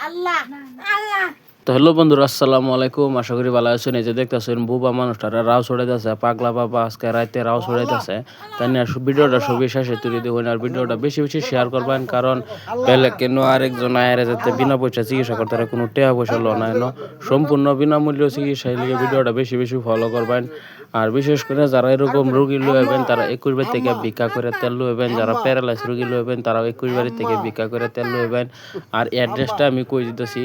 আল্লাহ আল্লাহ। তো হ্যালো বন্ধুরা, আসসালামু আলাইকুম। আশা করি ভালো আছেন। এই যে দেখতেছেন বুবা মানুষটারা রাও ছড়াইতেছে, পাগলা বাবা আজকে রাতে রাও ছড়াইতেছে। তাই না ভিডিওটা সবই শেষে তুলে দেখুন, আর ভিডিওটা বেশি বেশি শেয়ার করবেন, কারণ পেলে কেন আরেকজন আয়ের যাতে বিনা পয়সা চিকিৎসা করতে পারে, কোনো টাকা পয়সা লো না, সম্পূর্ণ বিনামূল্য চিকিৎসা লিগে ভিডিওটা বেশি বেশি ফলো করবেন। আর বিশেষ করে যারা এরকম রোগী লইবেন তারা 21 বাড়ি থেকে ভিক্ষা করে তেল লইবেন, যারা প্যারালাইস রোগী লইবেন তারা 21 বাড়ি থেকে ভিক্ষা করে তেল লইবেন। আর অ্যাড্রেসটা আমি কই দিতেছি,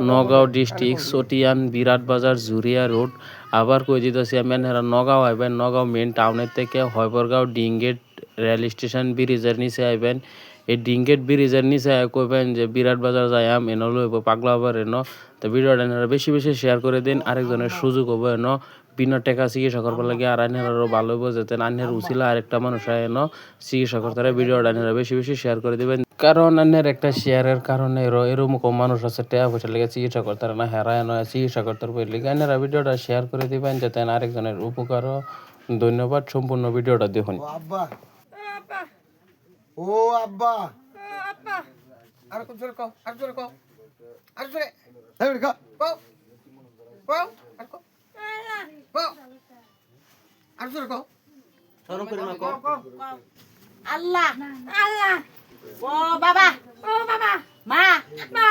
নগাঁও ডিস্ট্রিক্ট চটিয়ান বিরাট বাজার জুরিয়া রোড। আবার কই দিতেছি আমি, নগাঁও আইবেন, নগাঁও মেন টাউনের থেকে হয়বরগাঁও ডিঙ্গেট রেল স্টেশন ব্রিজের নিচে আইবেন। এই ডিঙ্গেট ব্রিজের নিচে কইবেন যে বিরাট বাজার যাইম, এনে লইব পাগলা আবার এনো। তো ভিডিওটা বেশি বেশি শেয়ার করে দিন, আরেকজনের সুযোগ হবো এনো বিনা টাকা চিকিৎসা করবার লাগে। আর আইনেরও ভালো হইব যেতেন আইনের উচিলা আরেকটা মানুষ এনো চিকিৎসা করতে ভিডিওটা বেশি বেশি শেয়ার করে দিবেন, কারণ আইনের একটা শেয়ারের কারণে এরকম মানুষ আছে টাকা পয়সা লেগে চিকিৎসা করতে না, হেরায় নয় চিকিৎসা করতে লিগে আইনেরা ভিডিওটা শেয়ার করে দিবেন যাতে আরেকজনের উপকারও। ধন্যবাদ। সম্পূর্ণ ভিডিওটা দেখুন। ও আব্বা আর কোন জোরে কও, আর জোরে কও, আর জোরে এই কও কও কও আর কও কও আর জোরে কও, শরম করে না কও আল্লাহ আল্লাহ। ও বাবা মা মা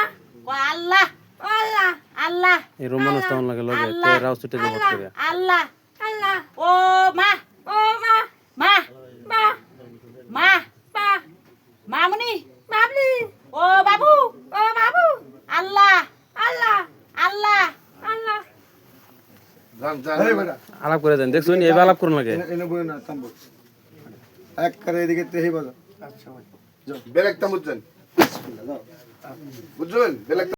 ও আল্লাহ আল্লাহ আল্লাহ। এরকম মানুষ তেমন লাগে লগে রাও ছুটে যাবো করে আল্লাহ আল্লাহ। ও মা মা মা মা মামুনি বাবলি। ও বাবু আল্লাহ আল্লাহ আল্লাহ আল্লাহ। জান জান এই বেটা আলাপ করে দেন, দেখছুন এই আলাপ করুন লাগে এনে বই না থামবো এক করে এদিকে তেহি বাজা। আচ্ছা ভাই যাও বেলেক তামুজ যান, বিসমিল্লাহ যাও বুঝুন বেলেক।